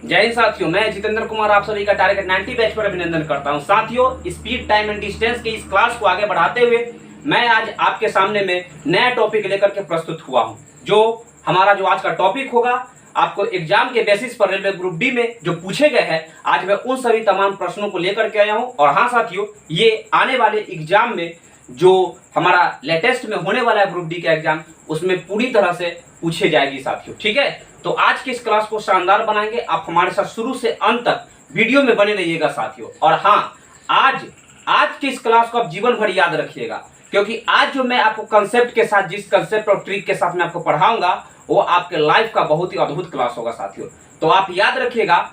जय हिंद साथियों, मैं जितेंद्र कुमार आप सभी का टारगेट 90 बैच पर अभिनंदन करता हूं। साथियों, स्पीड टाइम एंड डिस्टेंस के इस क्लास को आगे बढ़ाते हुए मैं आज आपके सामने में नया टॉपिक लेकर के प्रस्तुत हुआ हूं। जो हमारा आज का टॉपिक होगा, आपको एग्जाम के बेसिस पर रेलवे ग्रुप डी में जो पूछे गए हैं, आज मैं उन सभी तमाम प्रश्नों को लेकर के आया हूं। और हाँ साथियों, ये आने वाले एग्जाम में जो हमारा लेटेस्ट में होने वाला है ग्रुप डी का एग्जाम, उसमें पूरी तरह से पूछे जाएगी साथियों। ठीक है, तो आज की इस क्लास को शानदार बनाएंगे। आप हमारे साथ शुरू से अंत तक वीडियो में बने रहिएगा साथियों। और हाँ, आज की इस क्लास को आप जीवन भर याद रखिएगा, क्योंकि आज जो मैं आपको कंसेप्ट के साथ, जिस कंसेप्ट और ट्रिक के साथ मैं आपको पढ़ाऊंगा, वो आपके लाइफ का बहुत ही अद्भुत क्लास होगा साथियों। तो आप याद रखिएगा,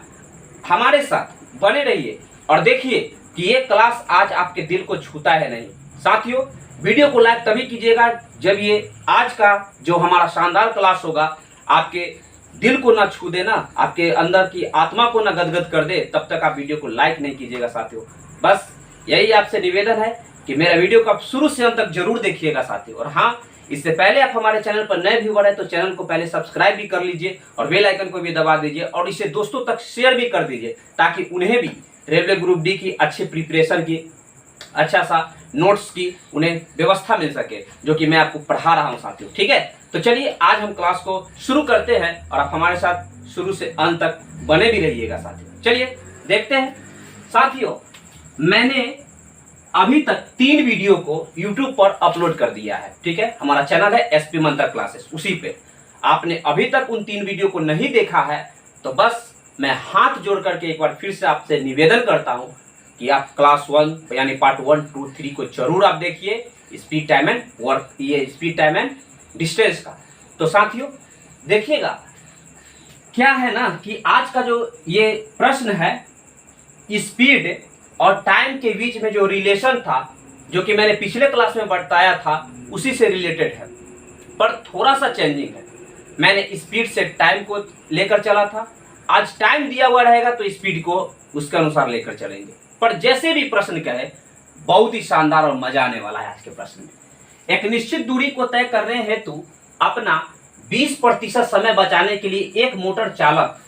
हमारे साथ बने रहिए और देखिए कि ये क्लास आज आपके दिल को छूता है नहीं। साथियों, वीडियो को लाइक तभी कीजिएगा जब ये आज का जो हमारा शानदार क्लास होगा आपके दिल को ना छू दे, ना आपके अंदर की आत्मा को ना गदगद कर दे, तब तक आप वीडियो को लाइक नहीं कीजिएगा साथियों। बस यही आपसे निवेदन है कि मेरा वीडियो को आप शुरू से अंत तक जरूर देखिएगा साथियों। और हाँ, इससे पहले आप हमारे चैनल पर नए व्यूअर है तो चैनल को पहले सब्सक्राइब भी कर लीजिए और बेल आइकन को भी दबा दीजिए और इसे दोस्तों तक शेयर भी कर दीजिए, ताकि उन्हें भी रेलवे ग्रुप डी की अच्छी प्रिपरेशन की, अच्छा सा नोट्स की उन्हें व्यवस्था मिल सके, जो कि मैं आपको पढ़ा रहा हूं साथियों। ठीक है, तो चलिए आज हम क्लास को शुरू करते हैं और आप हमारे साथ शुरू से अंत तक बने भी रहिएगा साथियों। चलिए देखते हैं साथियों, मैंने अभी तक 3 वीडियो को YouTube पर अपलोड कर दिया है। ठीक है, हमारा चैनल है SP मंत्र क्लासेस, उसी पे आपने अभी तक उन 3 वीडियो को नहीं देखा है तो बस मैं हाथ जोड़ करके एक बार फिर से आपसे निवेदन करता हूं कि आप क्लास 1 यानी पार्ट 1, 2, 3 को जरूर आप देखिए, स्पीड टाइम एंड वर्क, ये स्पीड टाइम एंड डिस्टेंस का। तो साथियों देखिएगा, क्या है ना कि आज का जो ये प्रश्न है, स्पीड और टाइम के बीच में जो रिलेशन था, जो कि मैंने पिछले क्लास में बताया था, उसी से रिलेटेड है, पर थोड़ा सा चेंजिंग है। मैंने स्पीड से टाइम को लेकर चला था, आज टाइम दिया हुआ रहेगा तो स्पीड को उसके अनुसार लेकर चलेंगे। पर जैसे भी प्रश्न कहे, बहुत ही शानदार और मजा आने वाला है आज के प्रश्न में। एक निश्चित दूरी को तय करने हेतु अपना 20% समय बचाने के लिए एक मोटर चालक,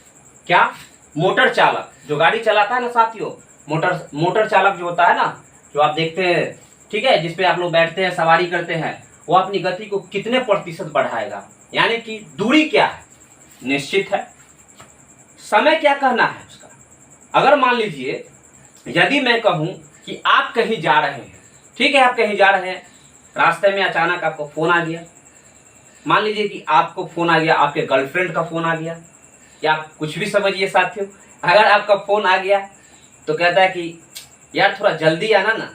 क्या मोटर चालक जो गाड़ी चलाता है ना साथियों, मोटर चालक जो होता है ना, जो आप देखते हैं, ठीक है, जिसपे आप लोग बैठते हैं, सवारी करते हैं, वो अपनी गति को कितने प्रतिशत बढ़ाएगा, यानी कि दूरी क्या है, निश्चित है। समय क्या कहना है उसका। अगर मान लीजिए यदि मैं कहूं कि आप कहीं जा रहे हैं, ठीक है, आप कहीं जा रहे हैं, रास्ते में अचानक आपको फोन आ गया, मान लीजिए कि आपको फोन आ गया, आपके गर्लफ्रेंड का फोन आ गया, या आप कुछ भी समझिए साथियों। अगर आपका फोन आ गया तो कहता है कि यार थोड़ा जल्दी आना ना,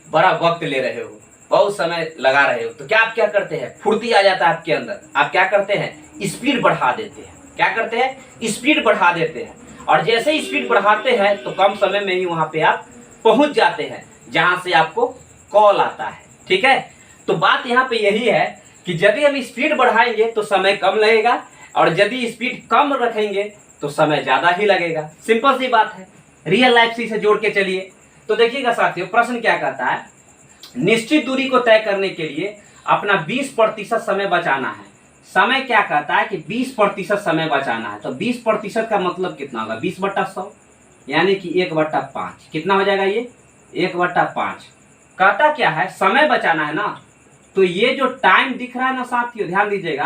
बड़ा वक्त ले रहे हो, बहुत समय लगा रहे हो, तो क्या आप क्या करते हैं, फुर्ती आ जाता है आपके अंदर, आप क्या करते हैं, स्पीड बढ़ा देते हैं। क्या करते हैं, स्पीड बढ़ा देते हैं। और जैसे ही स्पीड बढ़ाते हैं तो कम समय में ही वहां पे आप पहुंच जाते हैं जहां से आपको कॉल आता है। ठीक है, तो बात यहाँ पे यही है कि यदि हम स्पीड बढ़ाएंगे तो समय कम लगेगा, और यदि स्पीड कम रखेंगे तो समय ज्यादा ही लगेगा। सिंपल सी बात है, रियल लाइफ से इसे जोड़ के चलिए। तो देखिएगा साथियों, प्रश्न क्या कहता है, निश्चित दूरी को तय करने के लिए अपना 20% समय बचाना है। समय क्या कहता है कि 20% समय बचाना है, तो 20% का मतलब कितना होगा, 20/100 यानी कि 1/5। कितना हो जाएगा ये, 1/5। कहता क्या है, समय बचाना है ना, तो ये जो टाइम दिख रहा है ना साथियों, ध्यान दीजिएगा,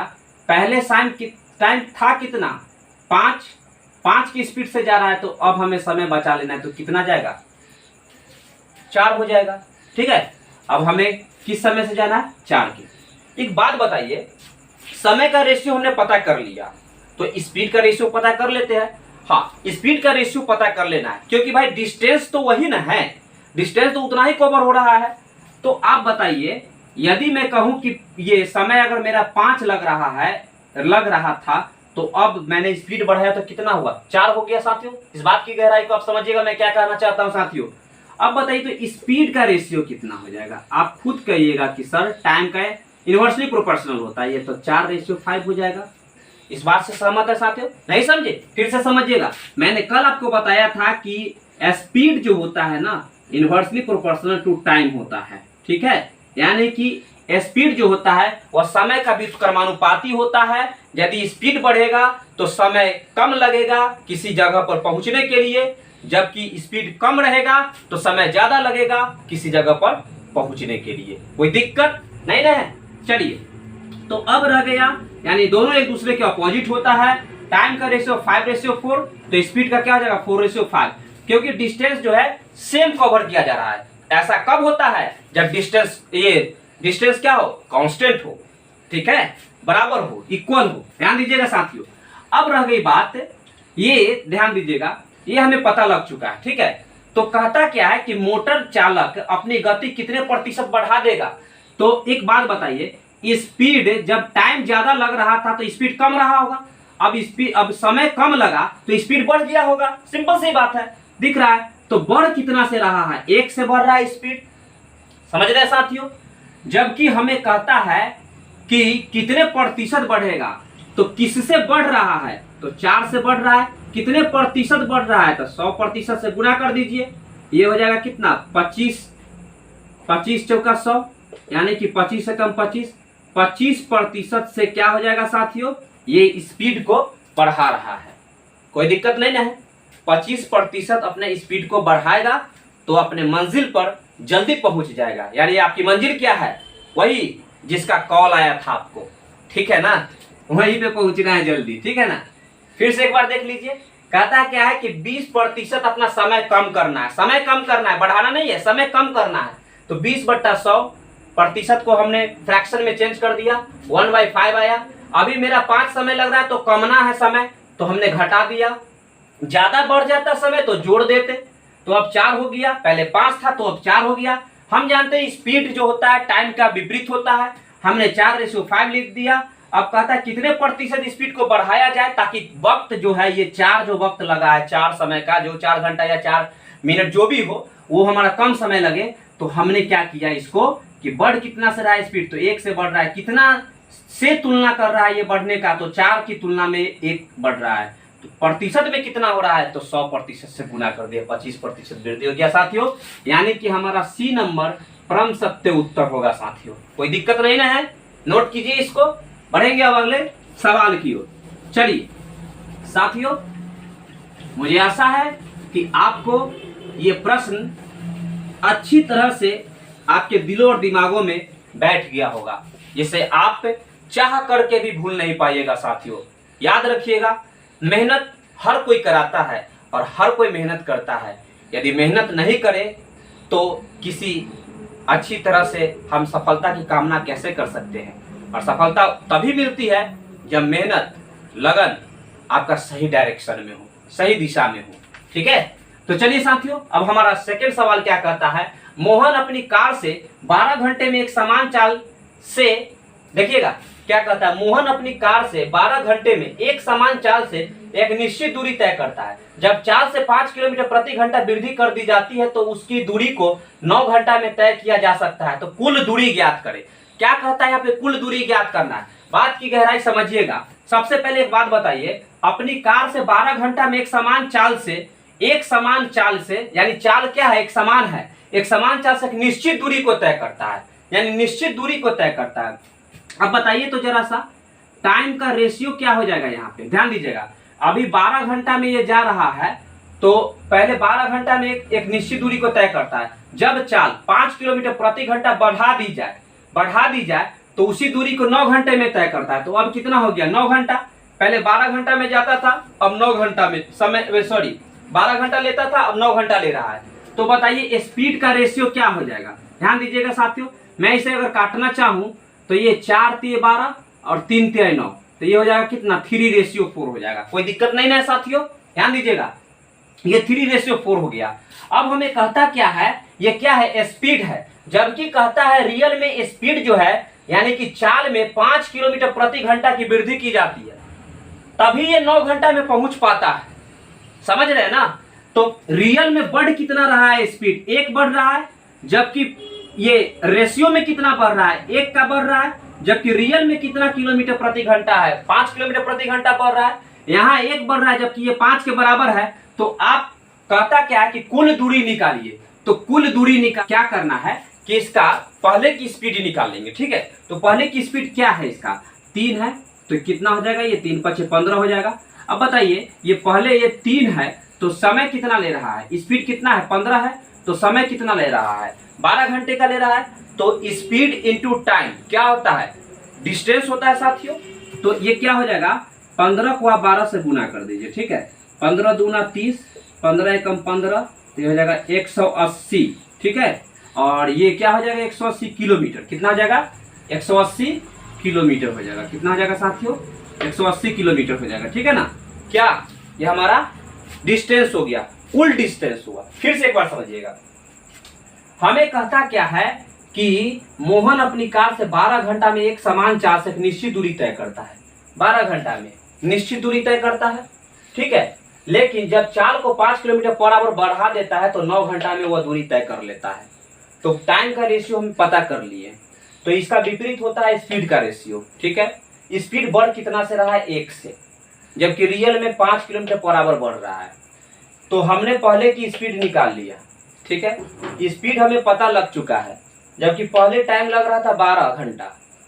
पहले टाइम था कितना, 5 की स्पीड से जा रहा है, तो अब हमें समय बचा लेना है, तो कितना जाएगा, 4 हो जाएगा। ठीक है, अब हमें किस समय से जाना है, 4 की। एक बात बताइए, समय का रेशियो हमने पता कर लिया, तो स्पीड का रेशियो पता कर लेते हैं। हाँ, स्पीड का रेशियो पता कर लेना है, क्योंकि भाई डिस्टेंस तो वही ना है, डिस्टेंस तो उतना ही कवर हो रहा है। तो आप बताइए, यदि मैं कहूं कि ये समय अगर मेरा 5 लग रहा था, तो अब मैंने स्पीड बढ़ाया तो कितना हुआ, 4 हो गया साथियों। इस बात की गहराई को आप समझिएगा मैं क्या कहना चाहता हूं साथियों। अब बताइए तो स्पीड का रेशियो कितना हो जाएगा, आप खुद कहिएगा कि सर टाइम का इनवर्सली प्रोपोर्शनल होता है ये, तो 4:5 हो जाएगा। इस बात से सहमत है साथियों, नहीं समझे, फिर से समझिएगा। मैंने कल आपको बताया था कि स्पीड जो होता है ना, इनवर्सली प्रोपोर्शनल टू टाइम होता है। ठीक है, यानी कि स्पीड जो होता है वह समय का व्युत्क्रमानुपाती होता है। यदि स्पीड बढ़ेगा तो समय कम लगेगा किसी जगह पर पहुंचने के लिए, जबकि स्पीड कम रहेगा तो समय ज्यादा लगेगा किसी जगह पर पहुंचने के लिए। कोई दिक्कत नहीं ना है। चलिए, तो अब रह गया, यानी दोनों एक दूसरे के अपोजिट होता है। टाइम का रेशियो 5:4, तो स्पीड का क्या हो जाएगा 4:5, क्योंकि डिस्टेंस जो है सेम कवर किया जा रहा है। ऐसा कब होता है? जब डिस्टेंस क्या हो, कांस्टेंट हो, ठीक है, बराबर हो, इक्वल हो। ध्यान दीजिएगा साथियों। अब रह गई बात, ये ध्यान दीजिएगा, ये हमें पता लग चुका है, ठीक है। तो कहता क्या है कि मोटर चालक अपनी गति कितने प्रतिशत बढ़ा देगा। तो एक बात बताइए, स्पीड जब टाइम ज्यादा लग रहा था तो स्पीड कम रहा होगा, अब समय कम लगा तो स्पीड बढ़ गया होगा। सिंपल सी बात है, दिख रहा है। तो बढ़ कितना से रहा है? 1 से बढ़ रहा है स्पीड, समझ रहे हैं साथियों। जबकि हमें कहता है कि कितने प्रतिशत बढ़ेगा, तो किससे बढ़ रहा है? तो 4 से बढ़ रहा है। कितने प्रतिशत बढ़ रहा है? तो 100% से गुणा कर दीजिए, ये हो जाएगा कितना 25 चौका 100, यानी कि 25 से कम 25% से क्या हो जाएगा साथियों, ये स्पीड को बढ़ा रहा है। कोई दिक्कत नहीं ना है। 25% अपने स्पीड को बढ़ाएगा तो अपने मंजिल पर जल्दी पहुंच जाएगा। यानी आपकी मंजिल क्या है? वही जिसका कॉल आया था आपको, ठीक है ना, वहीं पे पहुंचना है जल्दी, ठीक है ना। फिर से एक बार देख लीजिए, कहता क्या है कि 20% अपना समय कम करना है। समय कम करना है, बढ़ाना नहीं है, समय कम करना है। तो 20/100% को हमने फ्रैक्शन में चेंज कर दिया, 1/5 आया। अभी मेरा 5 समय लग रहा है तो कमना है समय, तो हमने घटा दिया। ज्यादा बढ़ जाता समय तो जोड़ देते, तो अब 4 हो गया। पहले 5 था तो अब 4 हो गया। हम जानते हैं स्पीड जो होता है टाइम का विपरीत होता है, हमने 4:5 लिख दिया। अब कहता है कितने प्रतिशत स्पीड को बढ़ाया जाए ताकि वक्त जो है, ये 4 जो वक्त लगा है 4 समय का, जो 4 घंटा या 4 मिनट जो भी हो, वो हमारा कम समय लगे। तो हमने क्या किया इसको कि बढ़ कितना से रहा है स्पीड, तो 1 से बढ़ रहा है। कितना से तुलना कर रहा है ये बढ़ने का, तो 4 की तुलना में 1 बढ़ रहा है। तो प्रतिशत में कितना हो रहा है, तो 100% से गुना कर दिया, 25% वृद्धि हो गया साथियों। यानी कि हमारा सी नंबर परम सत्य उत्तर होगा साथियों। कोई दिक्कत नहीं ना है, नोट कीजिए इसको। बढ़ेंगे अब अगले सवाल की ओर। चलिए साथियों, मुझे आशा है कि आपको ये प्रश्न अच्छी तरह से आपके दिलों और दिमागों में बैठ गया होगा, जिसे आप चाह करके भी भूल नहीं पाइएगा साथियों। याद रखिएगा, मेहनत हर कोई कराता है और हर कोई मेहनत करता है। यदि मेहनत नहीं करे तो किसी अच्छी तरह से हम सफलता की कामना कैसे कर सकते हैं। और सफलता तभी मिलती है जब मेहनत, लगन आपका सही डायरेक्शन में हो, सही दिशा में हो, ठीक है। तो चलिए साथियों, अब हमारा सेकंड सवाल क्या कहता है। मोहन अपनी कार से 12 घंटे में एक समान चाल से, देखिएगा क्या कहता है, मोहन अपनी कार से 12 घंटे में एक समान चाल से एक निश्चित दूरी तय करता है। जब 4 से 5 किलोमीटर प्रति घंटा वृद्धि कर दी जाती है तो उसकी दूरी को 9 घंटा में तय किया जा सकता है। तो कुल दूरी ज्ञात करें। क्या कहता है यहाँ पे, कुल दूरी ज्ञात करना है। बात की गहराई समझिएगा। सबसे पहले एक बात बताइए, अपनी कार से 12 घंटा में एक समान चाल से, यानी चाल क्या है, एक समान है, एक समान चाल से एक निश्चित दूरी को तय करता है, यानी निश्चित दूरी को तय करता है। अब बताइए तो जरा सा, टाइम का रेशियो क्या हो जाएगा यहाँ पे, ध्यान दीजिएगा। अभी 12 घंटा में ये जा रहा है, तो पहले 12 घंटा में एक निश्चित दूरी को तय करता है। जब चाल 5 किलोमीटर प्रति घंटा बढ़ा दी जाए तो उसी दूरी को 9 घंटे में तय करता है। तो अब कितना हो गया, 9 घंटा। पहले 12 घंटा में जाता था, अब 9 घंटा में 12 घंटा लेता था, अब 9 घंटा ले रहा है। तो बताइए स्पीड का रेशियो क्या हो जाएगा। ध्यान दीजिएगा साथियों, मैं इसे अगर काटना चाहूं तो ये 4 × 12 और 3 × 9, तो ये हो जाएगा कितना, 3:4 हो जाएगा। कोई दिक्कत नहीं ना साथियों, ध्यान दीजिएगा, ये 3:4 हो गया। अब हमें कहता क्या है, ये क्या है, स्पीड है। जबकि कहता है रियल में स्पीड जो है, यानी कि चाल में 5 किलोमीटर प्रति घंटा की वृद्धि की जाती है, तभी ये 9 घंटा में पहुंच पाता है। समझ रहे हैं ना। तो रियल में बढ़ कितना रहा है स्पीड, 1 बढ़ रहा है, जबकि ये रेशियो में कितना बढ़ रहा है, 1 का बढ़ रहा है, जबकि रियल में कितना किलोमीटर प्रति घंटा है, 5 किलोमीटर प्रति घंटा बढ़ रहा है। यहाँ 1 बढ़ रहा है जबकि ये 5 के बराबर है। तो आप कहता क्या है कि कुल दूरी निकालिए। तो कुल दूरी क्या करना है कि इसका पहले की स्पीड ही निकाल लेंगे। ठीक है, तो पहले की स्पीड क्या है, इसका 3 है, तो कितना हो जाएगा, ये 3 × 5 = 15 हो जाएगा। अब बताइए, ये पहले ये 3 है तो समय कितना ले रहा है, स्पीड कितना है, 15 है, तो समय कितना ले रहा है, 12 घंटे का ले रहा है। तो स्पीड इंटू टाइम क्या होता है, डिस्टेंस होता है साथियों। तो ये क्या हो जाएगा, 15 को आप 12 से गुना कर दीजिए। ठीक है, 15 दूना 30, 15 एकम 15, तो ये हो जाएगा 180। ठीक है, और ये क्या हो जाएगा, 180 किलोमीटर। कितना हो जाएगा, 180 किलोमीटर हो जाएगा। कितना हो जाएगा साथियों, 180 किलोमीटर हो जाएगा। ठीक है ना, क्या ये हमारा डिस्टेंस हो गया, कुल डिस्टेंस हुआ। फिर से एक बार समझिएगा, हमें कहता क्या है कि मोहन अपनी कार से 12 घंटा में एक समान चाल से एक निश्चित दूरी तय करता है। 12 घंटा में निश्चित दूरी तय करता है। ठीक है, लेकिन जब चाल को 5 किलोमीटर/आवर बढ़ा देता है तो 9 घंटा में वह दूरी तय कर लेता है। तो टाइम का रेशियो हम पता कर लिए। तो इसका विपरीत होता है स्पीड का रेशियो। ठीक है, स्पीड बढ़ कितना से रहा है, 1 से, जबकि रियल में 5 किलोमीटर/आवर बढ़ रहा है। तो हमने पहले की स्पीड निकाल लिया। ठीक है, स्पीड हमें पता लग चुका है, जबकि पहले टाइम लग रहा था 12 घंटा,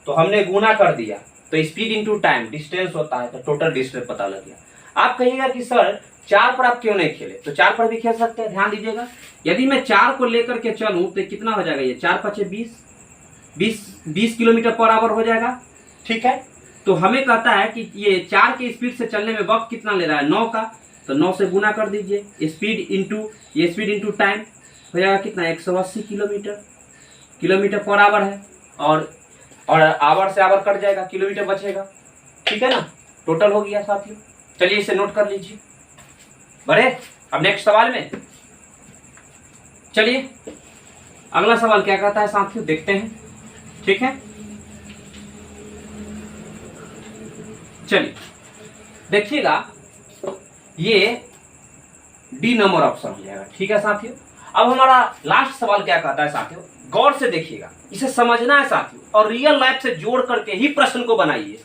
तो हमने गुना कर दिया। तो स्पीड इंटू टाइम डिस्टेंस होता है, तो टोटल डिस्टेंस पता लग गया। आप कहिएगा कि सर 4 पर आप क्यों नहीं खेले, तो 4 पर भी खेल सकते हैं। ध्यान दीजिएगा, यदि मैं 4 को लेकर के चलूं तो कितना हो जाएगा, ये 4 × 5 = 20 किलोमीटर/आवर हो जाएगा। ठीक है, तो हमें कहता है कि ये 4 की स्पीड से चलने में वक्त कितना ले रहा है, 9 का, तो 9 से गुना कर दीजिए। स्पीड इंटू टाइम हो जाएगा कितना, 180 किलोमीटर/आवर है, और आवर से आवर कट जाएगा, किलोमीटर बचेगा। ठीक है ना, टोटल हो गया साथियों। चलिए इसे नोट कर लीजिए। बढ़े अब नेक्स्ट सवाल में। चलिए अगला सवाल क्या कहता है साथियों, देखते हैं। ठीक है, चलिए देखिएगा, ये डी नंबर ऑप्शन हो जाएगा। ठीक है साथियों, अब हमारा लास्ट सवाल क्या कहता है साथियों, गौर से देखिएगा, इसे समझना है साथियों, और रियल लाइफ से जोड़ करके ही प्रश्न को बनाइए।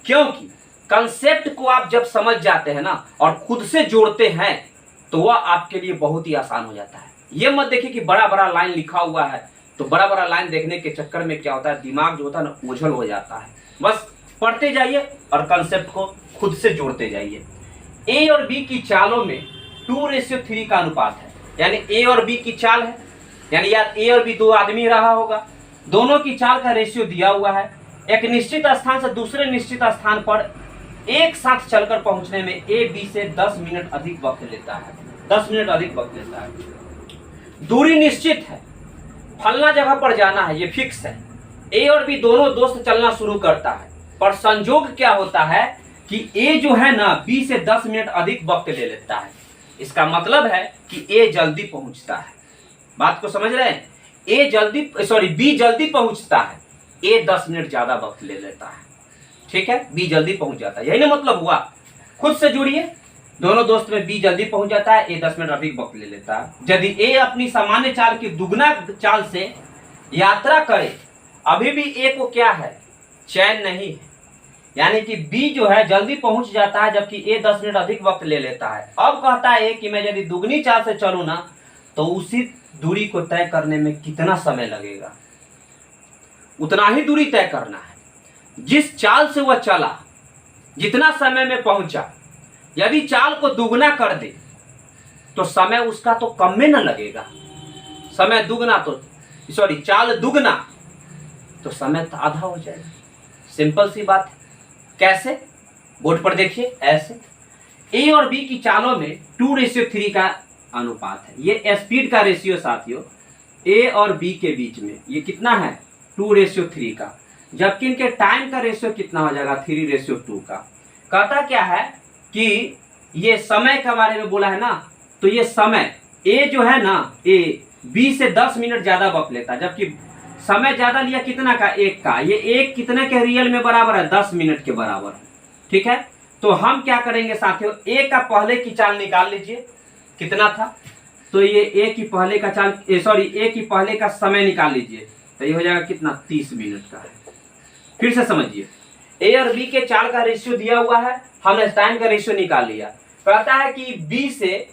क्योंकि कंसेप्ट को आप जब समझ जाते हैं ना और खुद से जोड़ते हैं तो वह आपके लिए बहुत ही आसान हो जाता है। ये मत देखिए कि बड़ा बड़ा लाइन लिखा हुआ है, तो बड़ा बड़ा लाइन देखने के चक्कर में क्या होता है, दिमाग जो होता है ना ओझल हो जाता है। बस पढ़ते जाइए और कंसेप्ट को खुद से जोड़ते जाइए। ए और बी की चालों में 2:3 का अनुपात है, यानी ए और बी की चाल है, यानी यार ए और बी 2 आदमी रहा होगा, दोनों की चाल का रेशियो दिया हुआ है। एक निश्चित स्थान से दूसरे निश्चित स्थान पर एक साथ चलकर पहुंचने में ए बी से 10 मिनट अधिक वक्त लेता है। 10 मिनट अधिक वक्त लेता है। दूरी निश्चित है, फलना जगह पर जाना है, ये फिक्स है। ए और बी दोनों दोस्त चलना शुरू करता है, पर संजोग क्या होता है कि ए जो है ना बी से 10 मिनट अधिक वक्त ले लेता है। इसका मतलब है कि ए जल्दी पहुंचता है। बात को समझ रहे हैं, बी जल्दी पहुंचता है, ए 10 मिनट ज्यादा वक्त ले लेता है। ठीक है, बी जल्दी पहुंच जाता है, यही ना मतलब हुआ। खुद से जुड़िए, दोनों दोस्त में बी जल्दी पहुंच जाता है, ए 10 मिनट अधिक वक्त ले लेता है। यदि ए अपनी सामान्य चाल की दुगना चाल से यात्रा करे, अभी भी ए को क्या है, चैन नहीं है, यानी कि बी जो है जल्दी पहुंच जाता है, जबकि ए 10 मिनट अधिक वक्त ले लेता है। अब कहता है कि मैं यदि दुगनी चाल से चलूं ना तो उसी दूरी को तय करने में कितना समय लगेगा, उतना ही दूरी तय करना है। जिस चाल से वह चला, जितना समय में पहुंचा, यदि चाल को दुगना कर दे तो समय उसका तो कम में न लगेगा। समय दुगना तो चाल दुगना तो समय तो आधा हो जाएगा। सिंपल सी बात है। कैसे, बोर्ड पर देखिए, ऐसे ए और बी की चालों में 2:3 का अनुपात है। ये स्पीड का रेशियो साथियों, ए और बी के बीच में ये कितना है, 2:3 का, जबकि इनके टाइम का रेशियो कितना हो जाएगा, 3:2 का। कहता क्या है कि ये समय के बारे में बोला है ना, तो ये समय ए जो है ना, ए बी से 10 मिनट ज्यादा वक्त लेता है, जबकि समय ज्यादा लिया कितना का, 1 का। ये 1 कितने के रियल में बराबर है, 10 मिनट के बराबर है। ठीक है, तो हम क्या करेंगे साथियों, ए का पहले की चाल निकाल लीजिए, कितना था, तो ये ए की पहले का चाल ए की पहले का समय निकाल लीजिए, तो ये हो जाएगा कितना, 30 मिनट का है। फिर से समझिए, ए और बी के चाल का रेशियो दिया हुआ है, हमने टाइम का रेशियो निकाल लिया। कहता है कि बी से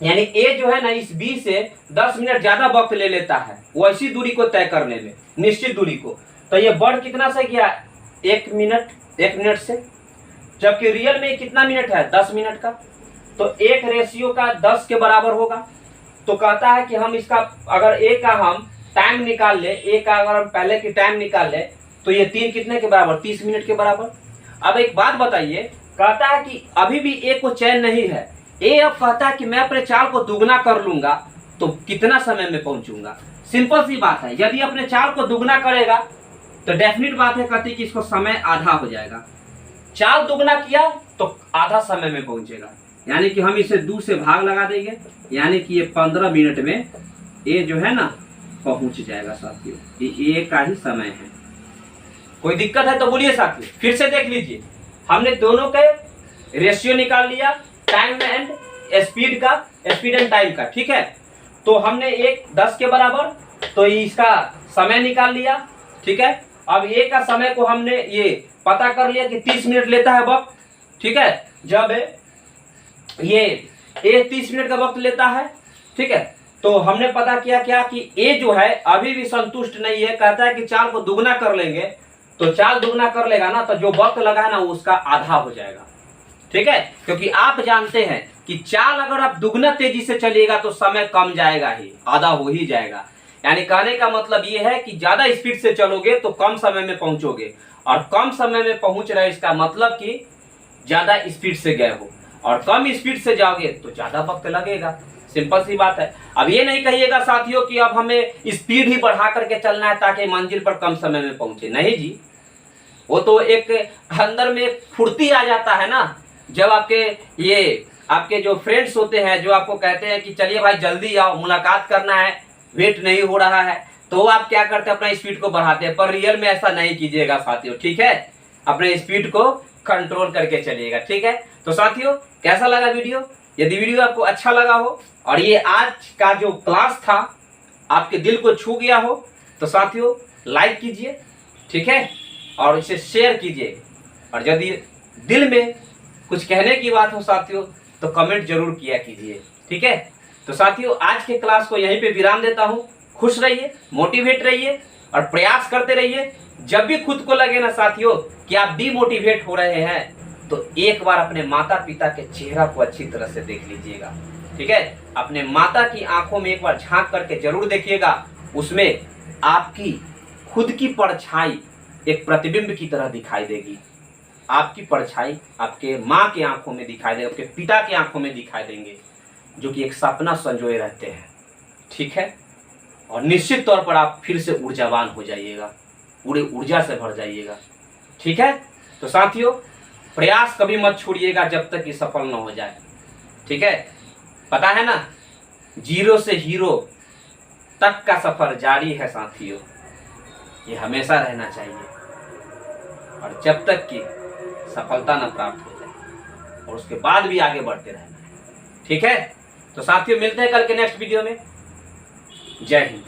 यानी ए जो है ना इस बी से 10 मिनट ज्यादा वक्त ले लेता है वैसी दूरी को तय करने में, निश्चित दूरी को। तो ये बढ़ कितना से गया, 1 मिनट से, जबकि रियल में कितना मिनट है, 10 मिनट का। तो 1 का 10 के बराबर होगा। तो कहता है कि हम इसका अगर ए का हम टाइम निकाल ले, ए का अगर हम पहले की टाइम निकाल ले तो ये 3 कितने के बराबर, 30 मिनट के बराबर। अब एक बात बताइए, कहता है कि अभी भी ए को चैन नहीं है। ए अब कहता है कि मैं अपने चाल को दुगना कर लूंगा तो कितना समय में पहुंचूंगा। सिंपल सी बात है, यदि अपने चाल को दुगना करेगा तो डेफिनेट बात है कहती कि इसको समय आधा हो जाएगा। चाल दुगना किया तो आधा समय में पहुंचेगा, यानी कि हम इसे 2 से भाग लगा देंगे, यानी कि ये 15 मिनट में ए जो है ना पहुंच जाएगा साथियों। ये ए का ही समय है। कोई दिक्कत है तो बोलिए साथियों। फिर से देख लीजिए, हमने दोनों के रेशियो निकाल लिया, टाइम एंड स्पीड का, स्पीड एंड टाइम का, ठीक है। तो हमने एक 10 के बराबर, तो इसका समय निकाल लिया, ठीक है। अब ए का समय को हमने ये पता कर लिया कि 30 मिनट लेता है वक्त, ठीक है। जब ये ए 30 मिनट का वक्त लेता है, ठीक है, तो हमने पता किया क्या कि ए जो है अभी भी संतुष्ट नहीं है, कहता है कि चाल को दुगना कर लेंगे। तो चाल दुगना कर लेगा ना तो जो वक्त लगा है ना वो उसका आधा हो जाएगा, ठीक है। क्योंकि आप जानते हैं कि चाल अगर आप दुगना तेजी से चलिएगा तो समय कम जाएगा ही, आधा हो ही जाएगा। यानी कहने का मतलब ये है कि ज्यादा स्पीड से चलोगे तो कम समय में पहुंचोगे, और कम समय में पहुंच रहे इसका मतलब कि ज्यादा स्पीड से गए हो, और कम स्पीड से जाओगे तो ज्यादा वक्त लगेगा। सिंपल सी बात है। अब ये नहीं कहिएगा साथियों कि अब हमें स्पीड ही बढ़ा करके चलना है ताकि मंजिल पर कम समय में पहुंचे, नहीं जी। वो तो एक अंदर में एक फुर्ती आ जाता है ना, जब आपके जो फ्रेंड्स होते हैं जो आपको कहते हैं कि चलिए भाई जल्दी आओ, मुलाकात करना है, वेट नहीं हो रहा है, तो आप क्या करते हैं, अपना स्पीड को बढ़ाते हैं। पर रियल में ऐसा नहीं कीजिएगा साथियों, ठीक है। अपने स्पीड को कंट्रोल करके चलिएगा, ठीक है। तो साथियों कैसा लगा वीडियो? यदि वीडियो आपको अच्छा लगा हो और ये आज का जो क्लास था आपके दिल को छू गया हो तो साथियों लाइक कीजिए, ठीक है, और इसे शेयर कीजिए। और यदि दिल में कुछ कहने की बात हो साथियों तो कमेंट जरूर किया कीजिए, ठीक है। तो साथियों आज के क्लास को यहीं पे विराम देता हूँ। खुश रहिए, मोटिवेट रहिए और प्रयास करते रहिए। जब भी खुद को लगे ना साथियों कि आप डिमोटिवेट हो रहे हैं तो एक बार अपने माता पिता के चेहरा को अच्छी तरह से देख लीजिएगा, ठीक है। अपने माता की आंखों में एक बार झांक करके जरूर देखिएगा, उसमें आपकी खुद की परछाई एक प्रतिबिंब की तरह दिखाई देगी। आपकी परछाई आपके माँ के आंखों में दिखाई देगी, आपके पिता की आंखों में दिखाई देंगे, जो कि एक सपना संजोए रहते हैं, ठीक है। और निश्चित तौर पर आप फिर से ऊर्जावान हो जाइएगा, पूरी ऊर्जा से भर जाइएगा, ठीक है। तो साथियों प्रयास कभी मत छोड़िएगा जब तक कि सफल न हो जाए, ठीक है। पता है ना, 0 से हीरो तक का सफर जारी है साथियों, ये हमेशा रहना चाहिए, और जब तक कि सफलता न प्राप्त हो जाए, और उसके बाद भी आगे बढ़ते रहना है, ठीक है। तो साथियों मिलते हैं कल के नेक्स्ट वीडियो में। जय हिंद।